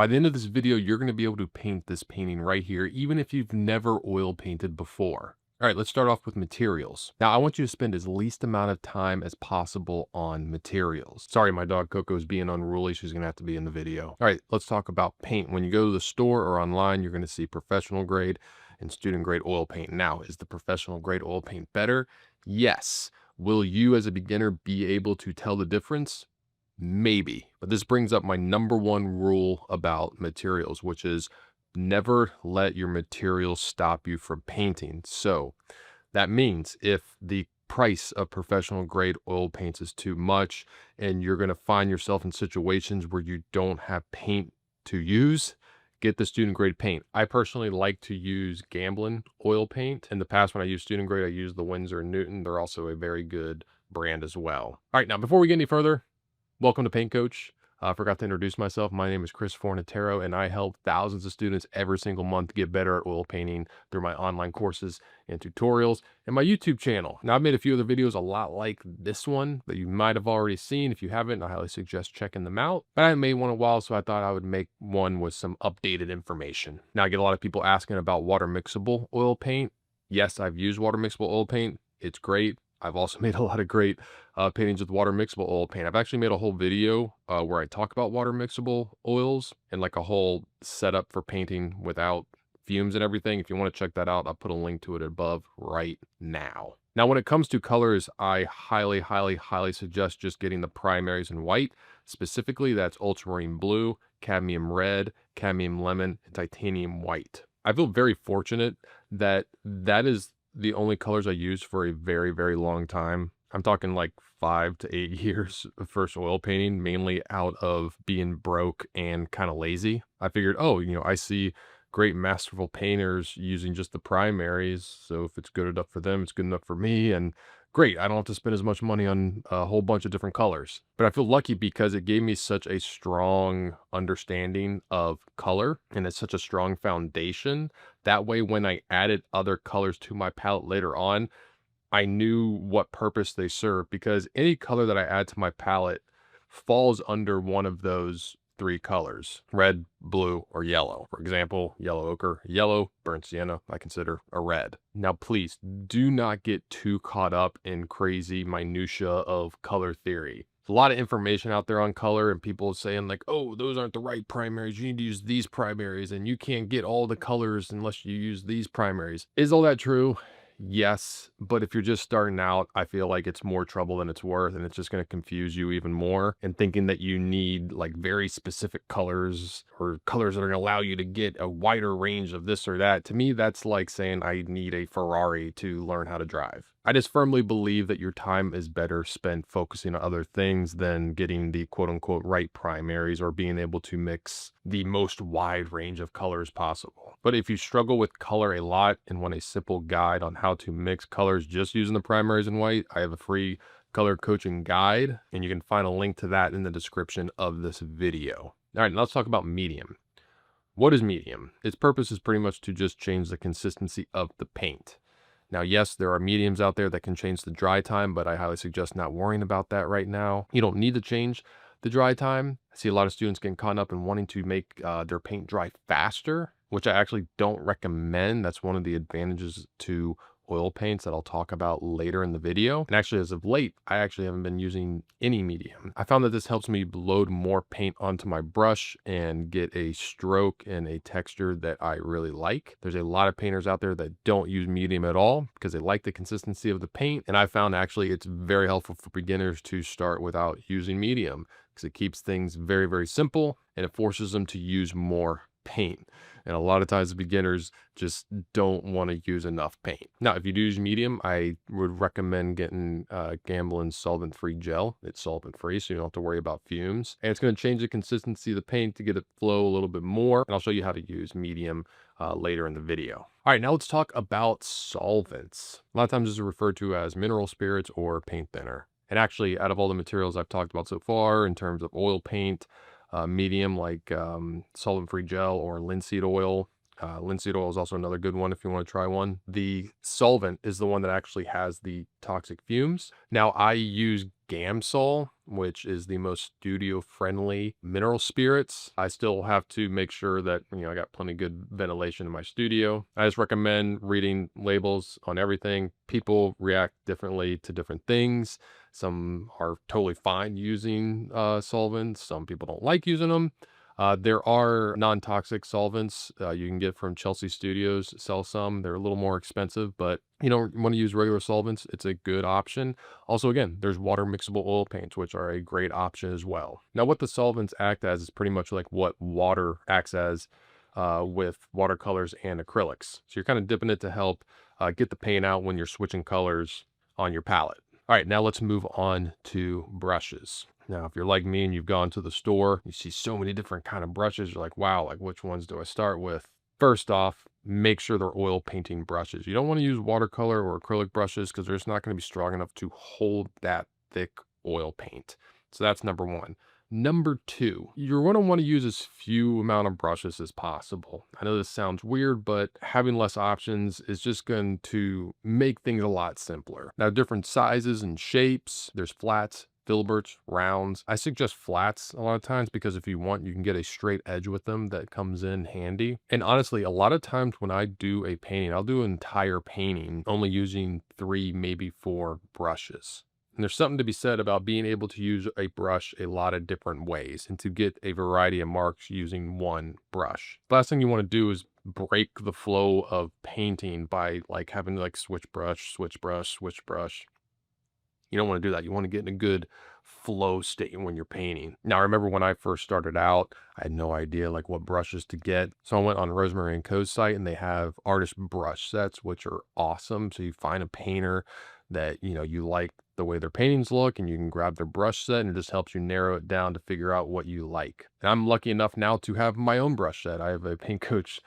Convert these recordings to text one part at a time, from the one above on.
By the end of this video, you're going to be able to paint this painting right here, even if you've never oil painted before. All right, let's start off with materials. Now, I want you to spend as least amount of time as possible on materials. Sorry, my dog Coco's being unruly. She's going to have to be in the video. All right, let's talk about paint. When you go to the store or online, you're going to see professional grade and student grade oil paint. Now, is the professional grade oil paint better? Yes. Will you as a beginner be able to tell the difference? Maybe. But this brings up my number one rule about materials, which is never let your materials stop you from painting. So that means if the price of professional grade oil paints is too much and you're going to find yourself in situations where you don't have paint to use, get the student grade paint. I personally like to use Gamblin oil paint. In the past, when I used student grade, I used the Winsor & Newton. They're also a very good brand as well. All right, now before we get any further, welcome to Paint Coach. I forgot to introduce myself. My name is Chris Fornatero, and I help thousands of students every single month get better at oil painting through my online courses and tutorials and my YouTube channel. Now, I've made a few other videos a lot like this one that you might have already seen. If you haven't, I highly suggest checking them out. But I haven't made one in a while, so I thought I would make one with some updated information. Now, I get a lot of people asking about water mixable oil paint. Yes, I've used water mixable oil paint. It's great. I've also made a lot of great paintings with water mixable oil paint. I've actually made a whole video where I talk about water mixable oils and like a whole setup for painting without fumes and everything. If you want to check that out, I'll put a link to it above right now. Now, when it comes to colors, I highly, highly, highly suggest just getting the primaries in white. Specifically, that's ultramarine blue, cadmium red, cadmium lemon, and titanium white. I feel very fortunate that that is the only colors I used for a very, very long time. I'm talking like 5 to 8 years of first oil painting, mainly out of being broke and kind of lazy. I figured, oh, I see great masterful painters using just the primaries. So if it's good enough for them, it's good enough for me. And great, I don't have to spend as much money on a whole bunch of different colors. But I feel lucky because it gave me such a strong understanding of color and it's such a strong foundation. That way, when I added other colors to my palette later on, I knew what purpose they serve, because any color that I add to my palette falls under one of those 3 colors: red, blue, or yellow. For example, yellow ochre, yellow, burnt sienna, I consider a red. Now, please do not get too caught up in crazy minutia of color theory. There's a lot of information out there on color and people saying like, oh, those aren't the right primaries. You need to use these primaries and you can't get all the colors unless you use these primaries. Is all that true? Yes, but if you're just starting out, I feel like it's more trouble than it's worth, and it's just going to confuse you even more. And thinking that you need like very specific colors or colors that are going to allow you to get a wider range of this or that, to me, that's like saying I need a Ferrari to learn how to drive. I just firmly believe that your time is better spent focusing on other things than getting the quote unquote right primaries or being able to mix the most wide range of colors possible. But if you struggle with color a lot and want a simple guide on how to mix colors just using the primaries in white, I have a free color coaching guide, and you can find a link to that in the description of this video. All right, now let's talk about medium. What is medium? Its purpose is pretty much to just change the consistency of the paint. Now, yes, there are mediums out there that can change the dry time, but I highly suggest not worrying about that right now. You don't need to change the dry time. I see a lot of students getting caught up in wanting to make their paint dry faster, which I actually don't recommend. That's one of the advantages to oil paints that I'll talk about later in the video. And actually, as of late, I actually haven't been using any medium. I found that this helps me load more paint onto my brush and get a stroke and a texture that I really like. There's a lot of painters out there that don't use medium at all because they like the consistency of the paint. And I found actually it's very helpful for beginners to start without using medium because it keeps things very, very simple and it forces them to use more paint. And a lot of times the beginners just don't want to use enough paint. Now, if you do use medium, I would recommend getting Gamblin's solvent-free gel. It's solvent-free, so you don't have to worry about fumes. And it's going to change the consistency of the paint to get it flow a little bit more. And I'll show you how to use medium later in the video. All right, now let's talk about solvents. A lot of times this is referred to as mineral spirits or paint thinner. And actually, out of all the materials I've talked about so far in terms of oil paint, medium like solvent-free gel or linseed oil. Linseed oil is also another good one if you want to try one. The solvent is the one that actually has the toxic fumes. Now, I use Gamsol, which is the most studio friendly mineral spirits. I still have to make sure that, I got plenty good ventilation in my studio. I just recommend reading labels on everything. People react differently to different things. Some are totally fine using solvents. Some people don't like using them. There are non-toxic solvents you can get from Chelsea Studios, sell some. They're a little more expensive, but you don't want to use regular solvents. It's a good option. Also, again, there's water mixable oil paints, which are a great option as well. Now, what the solvents act as is pretty much like what water acts as with watercolors and acrylics. So you're kind of dipping it to help get the paint out when you're switching colors on your palette. All right, now let's move on to brushes. Now, if you're like me and you've gone to the store, you see so many different kind of brushes. You're like, wow, like which ones do I start with? First off, make sure they're oil painting brushes. You don't want to use watercolor or acrylic brushes because they're just not going to be strong enough to hold that thick oil paint. So that's number one. Number two, you're going to want to use as few amount of brushes as possible. I know this sounds weird, but having less options is just going to make things a lot simpler. Now, different sizes and shapes, there's flats, filberts, rounds. I suggest flats a lot of times because if you want, you can get a straight edge with them that comes in handy. And honestly, a lot of times when I do a painting, I'll do an entire painting only using 3, maybe 4 brushes. And there's something to be said about being able to use a brush a lot of different ways and to get a variety of marks using one brush. The last thing you want to do is break the flow of painting by like having to like switch brush, switch brush, switch brush. You don't want to do that. You want to get in a good flow state when you're painting. Now, I remember when I first started out, I had no idea like what brushes to get. So I went on Rosemary and Co's site and they have artist brush sets, which are awesome. So you find a painter that, you like the way their paintings look and you can grab their brush set and it just helps you narrow it down to figure out what you like. And I'm lucky enough now to have my own brush set. I have a Paint Coach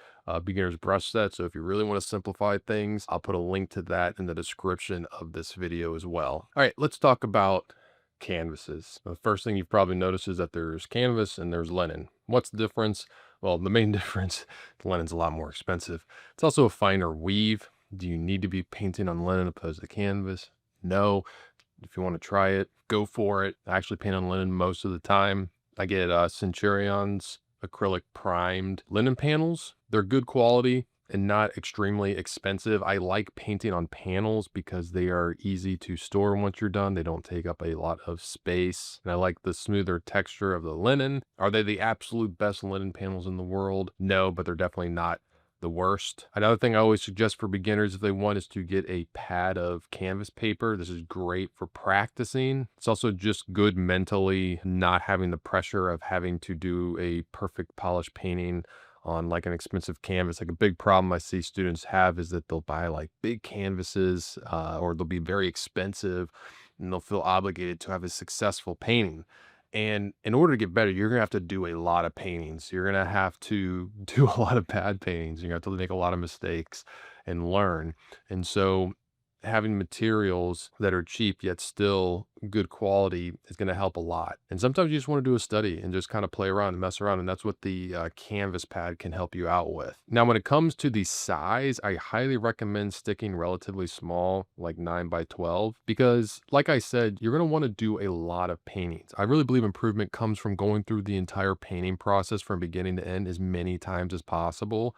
beginner's brush set. So if you really want to simplify things, I'll put a link to that in the description of this video as well. All right, let's talk about canvases. The first thing you've probably noticed is that there's canvas and there's linen. What's the difference? Well, the main difference, the linen's a lot more expensive. It's also a finer weave. Do you need to be painting on linen opposed to canvas? No. If you want to try it, go for it. I actually paint on linen most of the time. I get Centurion's acrylic primed linen panels. They're good quality and not extremely expensive. I like painting on panels because they are easy to store once you're done. They don't take up a lot of space. And I like the smoother texture of the linen. Are they the absolute best linen panels in the world? No, but they're definitely not the worst. Another thing I always suggest for beginners if they want is to get a pad of canvas paper. This is great for practicing. It's also just good mentally, not having the pressure of having to do a perfect polished painting on like an expensive canvas. Like a big problem I see students have is that they'll buy like big canvases or they'll be very expensive and they'll feel obligated to have a successful painting. And in order to get better, you're gonna have to do a lot of paintings. You're gonna have to do a lot of bad paintings. You're gonna have to make a lot of mistakes and learn. And so having materials that are cheap yet still good quality is going to help a lot. And sometimes you just want to do a study and just kind of play around and mess around. And that's what the canvas pad can help you out with. Now, when it comes to the size, I highly recommend sticking relatively small, like 9 by 12, because like I said, you're going to want to do a lot of paintings. I really believe improvement comes from going through the entire painting process from beginning to end as many times as possible.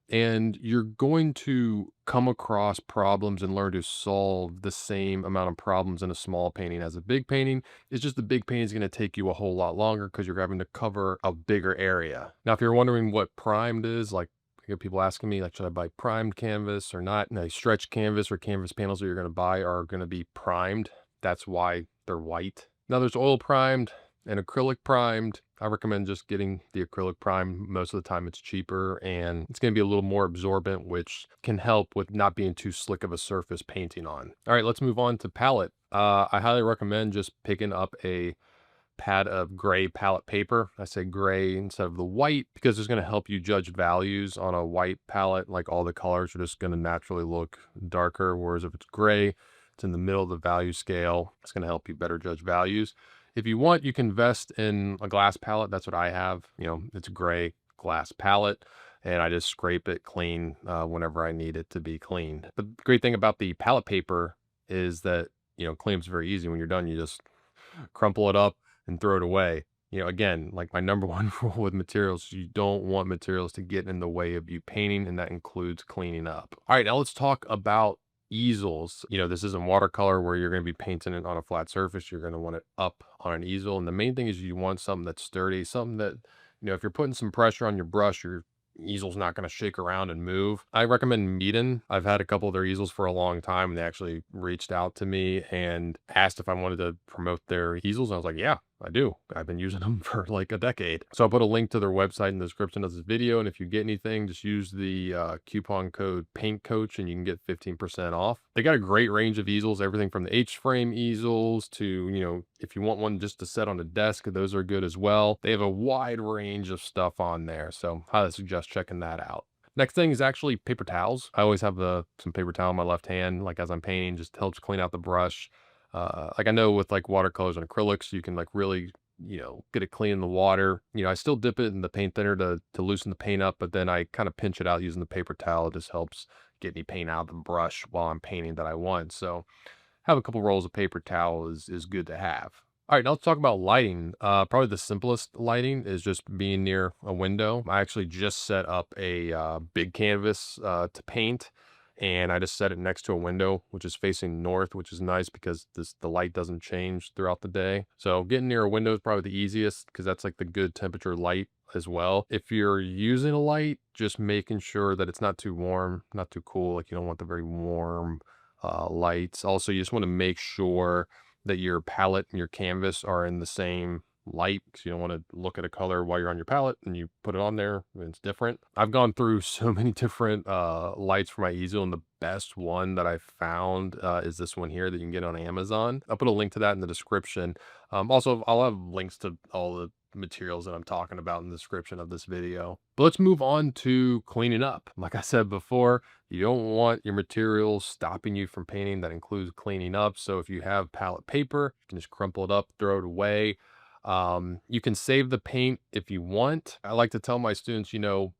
And you're going to come across problems and learn to solve the same amount of problems in a small painting as a big painting. It's just the big painting is going to take you a whole lot longer because you're having to cover a bigger area. Now, if you're wondering what primed is, like I get people asking me, like, should I buy primed canvas or not? No, stretch canvas or canvas panels that you're going to buy are going to be primed. That's why they're white. Now, there's oil primed and acrylic primed. I recommend just getting the acrylic prime. Most of the time it's cheaper and it's going to be a little more absorbent, which can help with not being too slick of a surface painting on. All right, let's move on to palette. I highly recommend just picking up a pad of gray palette paper. I say gray instead of the white because it's going to help you judge values on a white palette. Like all the colors are just going to naturally look darker. Whereas if it's gray, it's in the middle of the value scale. It's going to help you better judge values. If you want, you can invest in a glass palette. That's what I have. It's a gray glass palette and I just scrape it clean whenever I need it to be cleaned. The great thing about the palette paper is that, cleanup's very easy. When you're done, you just crumple it up and throw it away. You know, again, like my number one rule with materials, you don't want materials to get in the way of you painting, and that includes cleaning up. All right, now let's talk about easels. You know, this isn't watercolor where you're going to be painting it on a flat surface. You're going to want it up on an easel. And the main thing is you want something that's sturdy, something that, you know, if you're putting some pressure on your brush, your easel's not going to shake around and move. I recommend Meeden. I've had a couple of their easels for a long time, and they actually reached out to me and asked if I wanted to promote their easels. And I was like, yeah, I do. I've been using them for like a decade. So I'll put a link to their website in the description of this video. And if you get anything, just use the coupon code PaintCoach and you can get 15% off. They got a great range of easels, everything from the H-frame easels to, you know, if you want one just to set on a desk, those are good as well. They have a wide range of stuff on there. So highly suggest checking that out. Next thing is actually paper towels. I always have some paper towel in my left hand, like as I'm painting, just helps clean out the brush. Like I know with like watercolors and acrylics, you can like really, you know, get it clean in the water. You know, I still dip it in the paint thinner to loosen the paint up, but then I kind of pinch it out using the paper towel. It just helps get any paint out of the brush while I'm painting that I want. So have a couple rolls of paper towel is good to have. All right, now let's talk about lighting. Probably the simplest lighting is just being near a window. I actually just set up a big canvas to paint, and I just set it next to a window, which is facing north, which is nice because the light doesn't change throughout the day. So getting near a window is probably the easiest because that's like the good temperature light as well. If you're using a light, just making sure that it's not too warm, not too cool. Like you don't want the very warm lights. Also, you just want to make sure that your palette and your canvas are in the same light because you don't want to look at a color while you're on your palette and you put it on there and it's different. I've gone through so many different lights for my easel, and the best one that I found is this one here that you can get on Amazon. I'll put a link to that in the description. Also, I'll have links to all the materials that I'm talking about in the description of this video. But let's move on to cleaning up. Like I said before, you don't want your materials stopping you from painting. That includes cleaning up. So if you have palette paper, you can just crumple it up, throw it away. You can save the paint if you want. I like to tell my students, you know,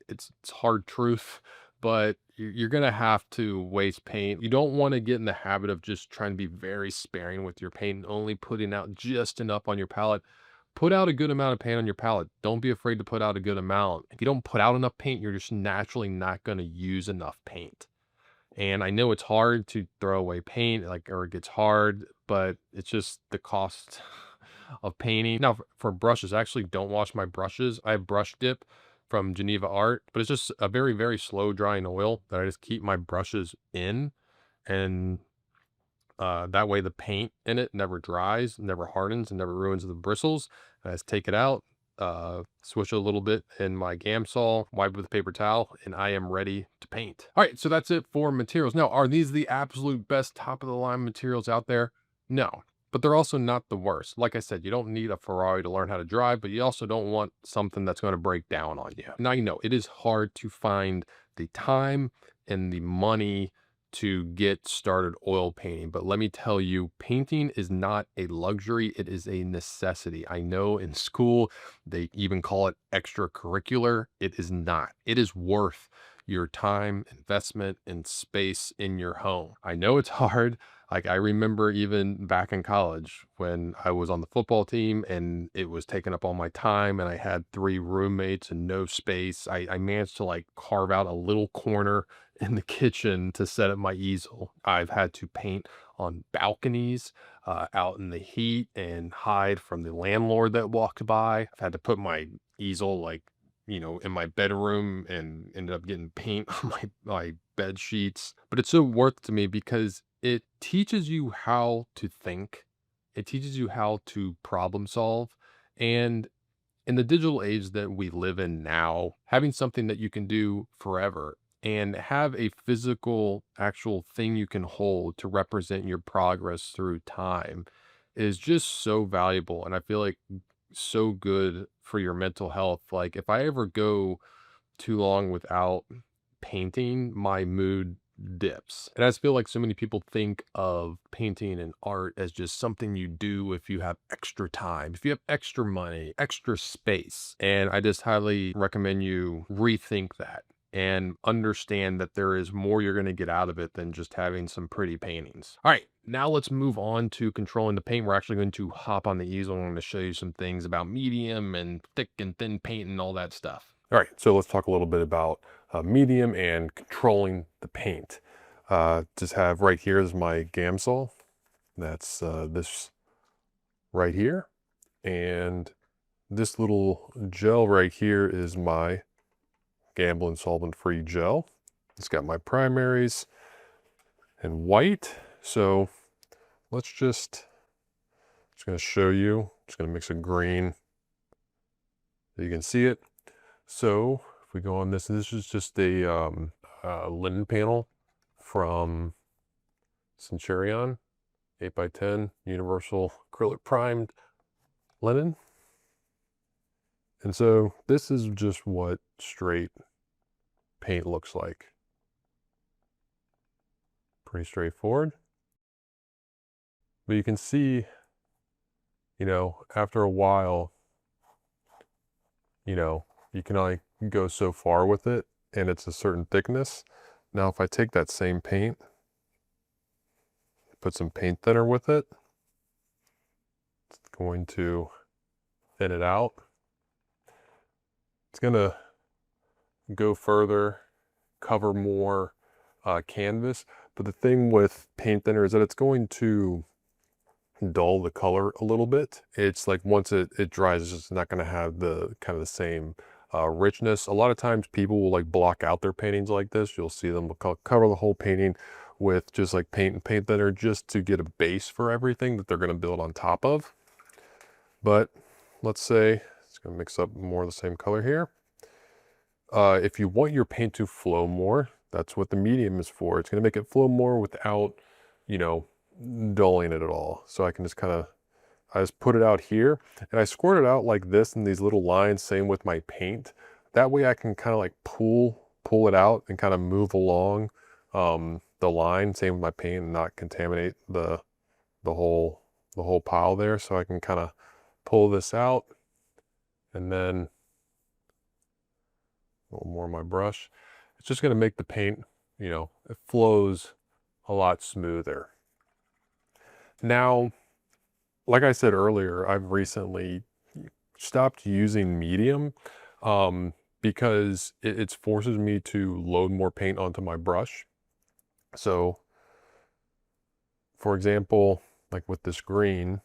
it's hard truth, but you're going to have to waste paint. You don't want to get in the habit of just trying to be very sparing with your paint and only putting out just enough on your palette. Put out a good amount of paint on your palette. Don't be afraid to put out a good amount. If you don't put out enough paint, you're just naturally not going to use enough paint. And I know it's hard to throw away paint, like, or it gets hard, but it's just the cost of painting. Now, for brushes, I actually don't wash my brushes. I have brush dip from Geneva Art, but it's just a very, very slow drying oil that I just keep my brushes in. And that way the paint in it never dries, never hardens, and never ruins the bristles. I just take it out, swish it a little bit in my Gamsol, wipe with a paper towel, and I am ready to paint. All right, so that's it for materials. Now, are these the absolute best top of the line materials out there? No, but they're also not the worst. Like I said, you don't need a Ferrari to learn how to drive, but you also don't want something that's going to break down on you. Now, you know, it is hard to find the time and the money to get started oil painting, but let me tell you, painting is not a luxury, it is a necessity. I know in school they even call it extracurricular. It is not. It is worth your time, investment, and space in your home. I know it's hard. Like I remember even back in college when I was on the football team and it was taking up all my time and I had 3 roommates and no space. I managed to like carve out a little corner in the kitchen to set up my easel. I've had to paint on balconies out in the heat and hide from the landlord that walked by. I've had to put my easel like, you know, in my bedroom and ended up getting paint on my bed sheets. But it's so worth it to me because it teaches you how to think. It teaches you how to problem solve. And in the digital age that we live in now, having something that you can do forever and have a physical, actual thing you can hold to represent your progress through time is just so valuable. And I feel like so good for your mental health. Like if I ever go too long without painting, my mood dips. And I just feel like so many people think of painting and art as just something you do if you have extra time, if you have extra money, extra space. And I just highly recommend you rethink that. and understand that there is more you're going to get out of it than just having some pretty paintings. All right, now let's move on to controlling the paint. We're actually going to hop on the easel. I'm going to show you some things about medium and thick and thin paint and all that stuff. All right, so let's talk a little bit about medium and controlling the paint. Just have right here is my Gamsol. That's this right here. And this little gel right here is my Gamblin solvent-free gel. It's got my primaries in white. So let's just going to show you. Just going to mix a green so you can see it. So if we go on this is just a linen panel from Centurion, 8x10 universal acrylic primed linen. And so this is just what straight paint looks like. Pretty straightforward. But you can see, you know, after a while, you know, you can only go so far with it, and it's a certain thickness. Now, if I take that same paint, put some paint thinner with it, it's going to thin it out. It's going to go further, cover more canvas. But the thing with paint thinner is that it's going to dull the color a little bit. It's like once it dries, it's just not going to have the kind of the same richness. A lot of times people will like block out their paintings like this. You'll see them cover the whole painting with just like paint and paint thinner just to get a base for everything that they're going to build on top of. But let's say it's going to mix up more of the same color here. If you want your paint to flow more, that's what the medium is for. It's going to make it flow more without, you know, dulling it at all. So I can just kind of, I just put it out here and I squirt it out like this in these little lines, same with my paint. That way I can kind of like pull it out and kind of move along the line, same with my paint, and not contaminate the whole pile there. So I can kind of pull this out and then a little more on my brush. It's just going to make the paint, you know, it flows a lot smoother. Now, like I said earlier, I've recently stopped using medium because it forces me to load more paint onto my brush. So, for example, like with this green,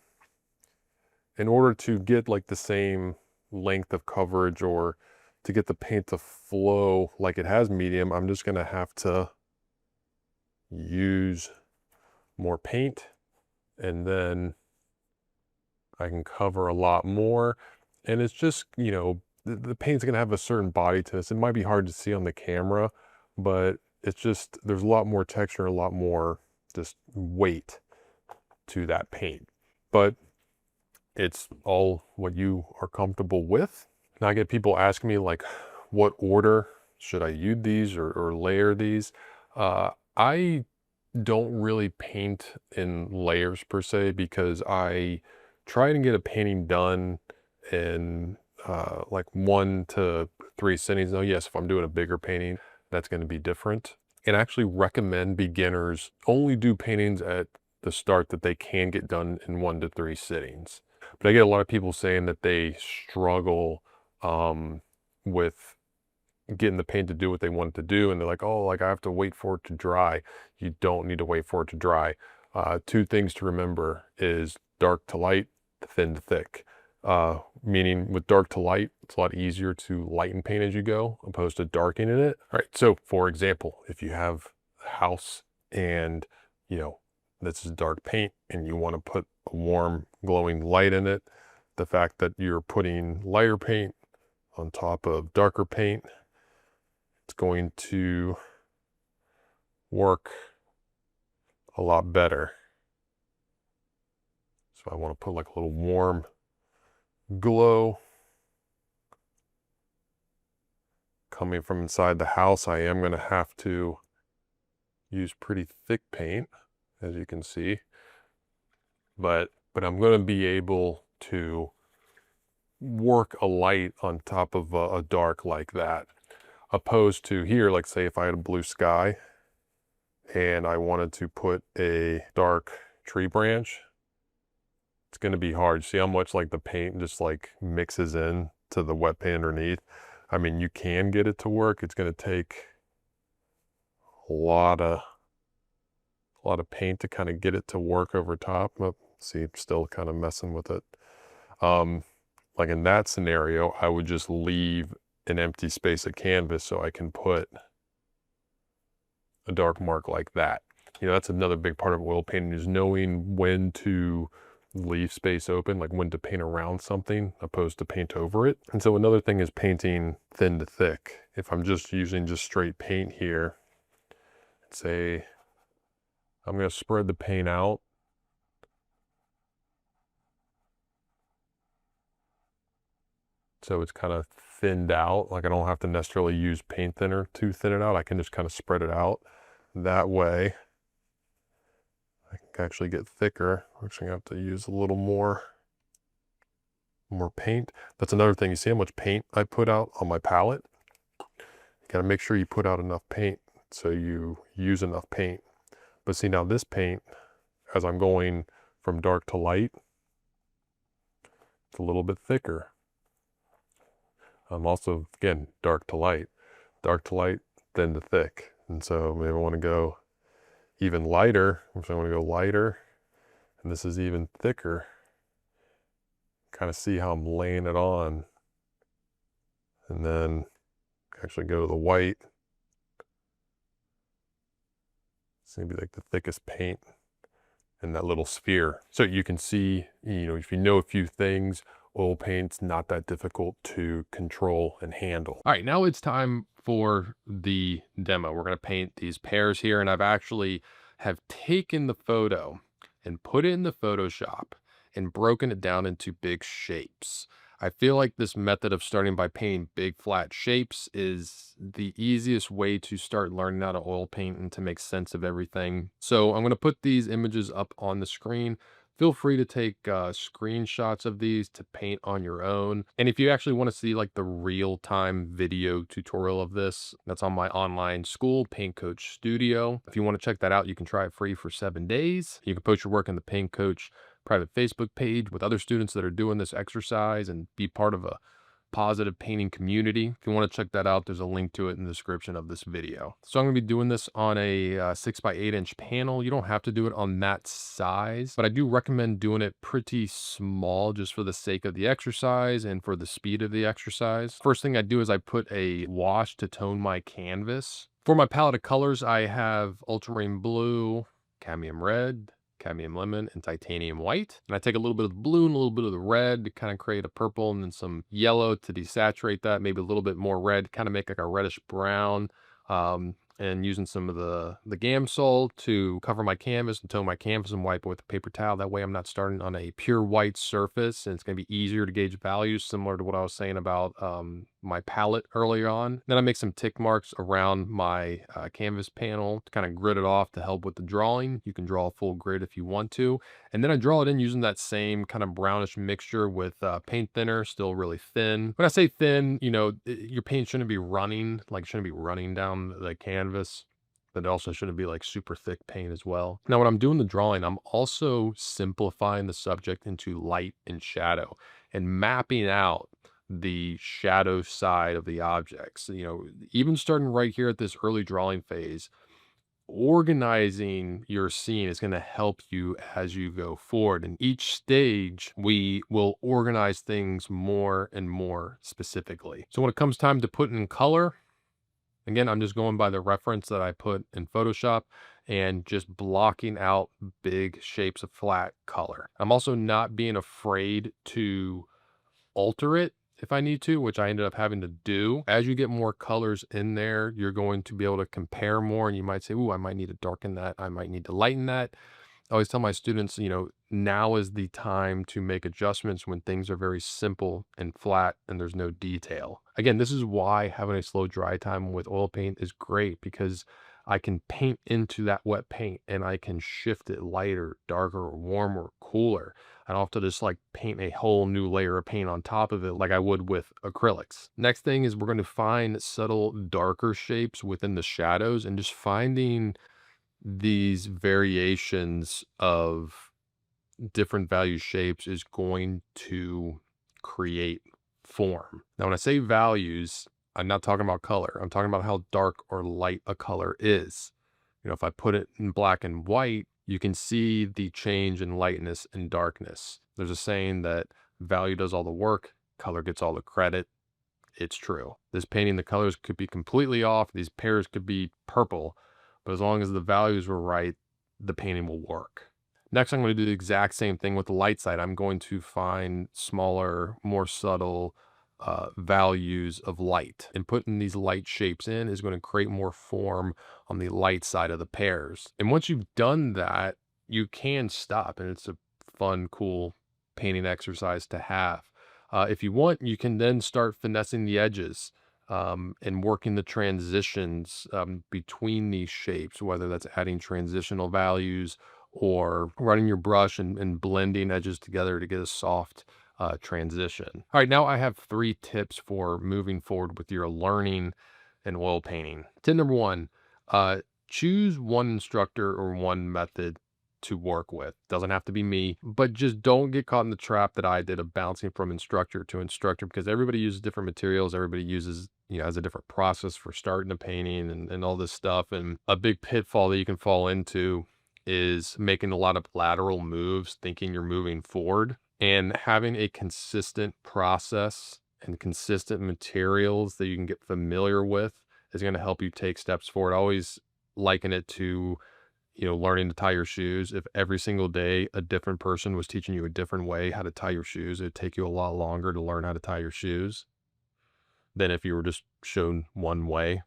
in order to get like the same length of coverage or to get the paint to flow like it has medium, I'm just going to have to use more paint, and then I can cover a lot more. And it's just, you know, the paint's going to have a certain body to this. It might be hard to see on the camera, but it's just, there's a lot more texture, a lot more just weight to that paint. But it's all what you are comfortable with. Now I get people asking me like, what order should I use these or layer these? I don't really paint in layers per se, because I try to get a painting done in like 1 to 3 sittings. Now, yes, if I'm doing a bigger painting, that's going to be different. And I actually recommend beginners only do paintings at the start that they can get done in 1 to 3 sittings. But I get a lot of people saying that they struggle with getting the paint to do what they want it to do, and they're like, oh, like I have to wait for it to dry. You don't need to wait for it to dry. 2 things to remember is dark to light, thin to thick. Meaning with dark to light, it's a lot easier to lighten paint as you go, opposed to darkening it. All right, so for example, if you have a house and, you know, this is dark paint and you want to put a warm glowing light in it, the fact that you're putting lighter paint on top of darker paint, it's going to work a lot better. So I want to put like a little warm glow coming from inside the house. I am going to have to use pretty thick paint, as you can see, but I'm going to be able to work a light on top of a dark like that. Opposed to here, like say if I had a blue sky and I wanted to put a dark tree branch, it's going to be hard. See how much like the paint just like mixes in to the wet paint underneath? I mean, you can get it to work. It's going to take a lot of paint to kind of get it to work over top. Oh, see, still kind of messing with it. Like in that scenario, I would just leave an empty space of canvas so I can put a dark mark like that. You know, that's another big part of oil painting, is knowing when to leave space open, like when to paint around something opposed to paint over it. And so another thing is painting thin to thick. If I'm just using just straight paint here, say I'm going to spread the paint out. So it's kind of thinned out. Like I don't have to necessarily use paint thinner to thin it out. I can just kind of spread it out. That way I can actually get thicker. I'm actually gonna have to use a little more paint. That's another thing. You see how much paint I put out on my palette? You gotta make sure you put out enough paint so you use enough paint. But see, now this paint, as I'm going from dark to light, it's a little bit thicker. I'm also, again, dark to light, thin to thick. And so maybe I want to go even lighter. So I want to go lighter, and this is even thicker. Kind of see how I'm laying it on. And then actually go to the white. It's going to be like the thickest paint in that little sphere. So you can see, you know, if you know a few things, oil paint's not that difficult to control and handle. All right, now it's time for the demo. We're going to paint these pears here, and I've actually have taken the photo and put it in the Photoshop and broken it down into big shapes. I feel like this method of starting by painting big flat shapes is the easiest way to start learning how to oil paint and to make sense of everything. So I'm going to put these images up on the screen. Feel free to take screenshots of these to paint on your own. And if you actually want to see like the real-time video tutorial of this, that's on my online school, Paint Coach Studio. If you want to check that out, you can try it free for 7 days. You can post your work in the Paint Coach private Facebook page with other students that are doing this exercise and be part of a positive painting community. If you want to check that out, there's a link to it in the description of this video. So I'm going to be doing this on a 6x8" panel. You don't have to do it on that size, but I do recommend doing it pretty small just for the sake of the exercise and for the speed of the exercise. First thing I do is I put a wash to tone my canvas. For my palette of colors, I have ultramarine blue, cadmium red, cadmium lemon, and titanium white. And I take a little bit of the blue and a little bit of the red to kind of create a purple, and then some yellow to desaturate that, maybe a little bit more red, kind of make like a reddish brown. And using some of the Gamsol to cover my canvas and tone my canvas and wipe it with a paper towel. That way I'm not starting on a pure white surface, and it's going to be easier to gauge values, similar to what I was saying about my palette earlier on. Then I make some tick marks around my canvas panel to kind of grid it off to help with the drawing. You can draw a full grid if you want to. And then I draw it in using that same kind of brownish mixture with paint thinner, still really thin. When I say thin, you know, your paint shouldn't be running, like shouldn't be running down the canvas, but it also shouldn't be like super thick paint as well. Now, when I'm doing the drawing, I'm also simplifying the subject into light and shadow and mapping out the shadow side of the objects. You know, even starting right here at this early drawing phase, organizing your scene is going to help you as you go forward. And each stage, we will organize things more and more specifically. So when it comes time to put in color, again, I'm just going by the reference that I put in Photoshop and just blocking out big shapes of flat color. I'm also not being afraid to alter it if I need to, which I ended up having to do. As you get more colors in there, you're going to be able to compare more, and you might say, "Ooh, I might need to darken that. I might need to lighten that." I always tell my students, you know, now is the time to make adjustments when things are very simple and flat and there's no detail. Again, this is why having a slow dry time with oil paint is great, because I can paint into that wet paint and I can shift it lighter, darker, warmer, cooler. I don't have to just like paint a whole new layer of paint on top of it like I would with acrylics. Next thing is we're going to find subtle darker shapes within the shadows and just finding these variations of different value shapes is going to create form. Now, when I say values, I'm not talking about color. I'm talking about how dark or light a color is. You know, if I put it in black and white, you can see the change in lightness and darkness. There's a saying that value does all the work, color gets all the credit. It's true. This painting, the colors could be completely off. These pairs could be purple, but as long as the values were right, the painting will work. Next, I'm going to do the exact same thing with the light side. I'm going to find smaller, more subtle values of light. And putting these light shapes in is going to create more form on the light side of the pairs. And once you've done that, you can stop. And it's a fun, cool painting exercise to have. If you want, you can then start finessing the edges and working the transitions between these shapes, whether that's adding transitional values or running your brush and blending edges together to get a soft transition. All right, now I have 3 tips for moving forward with your learning and oil painting. Tip number 1, choose one instructor or one method to work with. Doesn't have to be me, but just don't get caught in the trap that I did of bouncing from instructor to instructor because everybody uses different materials. Everybody uses, has a different process for starting a painting and all this stuff. And a big pitfall that you can fall into is making a lot of lateral moves, thinking you're moving forward, and having a consistent process and consistent materials that you can get familiar with is going to help you take steps forward. I always liken it to learning to tie your shoes. If every single day a different person was teaching you a different way how to tie your shoes, it'd take you a lot longer to learn how to tie your shoes than if you were just shown one way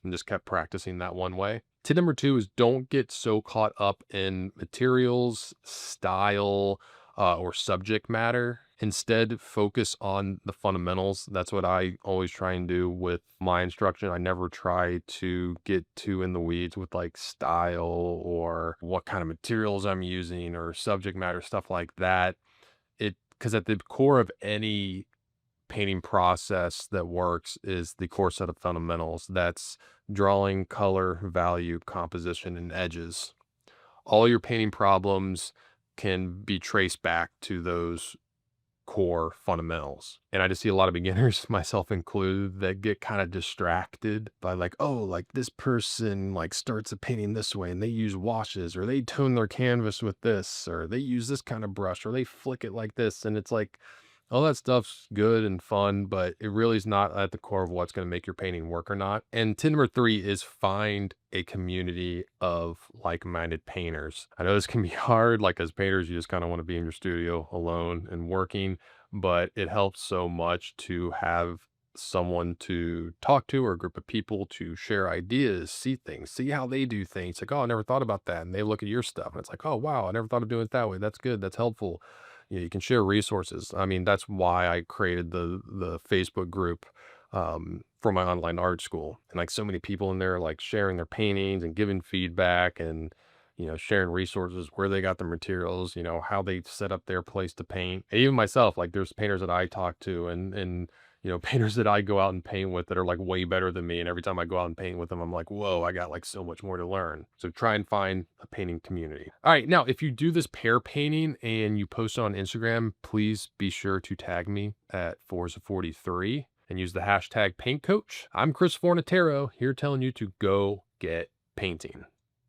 and just kept practicing that one way. Tip number 2 is don't get so caught up in materials, style, or subject matter. Instead, focus on the fundamentals. That's what I always try and do with my instruction. I never try to get too in the weeds with like style or what kind of materials I'm using or subject matter, stuff like that. Because at the core of any painting process that works is the core set of fundamentals. That's drawing, color, value, composition, and edges. All your painting problems can be traced back to those core fundamentals. And I just see a lot of beginners, myself included, that get kind of distracted by like, oh, like this person like starts a painting this way and they use washes or they tone their canvas with this or they use this kind of brush or they flick it like this. And it's like, all that stuff's good and fun, but it really is not at the core of what's going to make your painting work or not. And tip number 3 is find a community of like-minded painters. I know this can be hard. Like as painters, you just kind of want to be in your studio alone and working, but it helps so much to have someone to talk to or a group of people to share ideas, see things, see how they do things. Like, oh, I never thought about that. And they look at your stuff and it's like, oh, wow, I never thought of doing it that way. That's good. That's helpful. You can share resources. I mean, that's why I created the Facebook group for my online art school. And like so many people in there, like sharing their paintings and giving feedback and, sharing resources, where they got the materials, how they set up their place to paint. And even myself, like there's painters that I talk to and painters that I go out and paint with that are like way better than me. And every time I go out and paint with them, I'm like, whoa, I got like so much more to learn. So try and find a painting community. All right. Now, if you do this pair painting and you post it on Instagram, please be sure to tag me at Forza43 and use the hashtag paint coach. I'm Chris Fornatero here telling you to go get painting.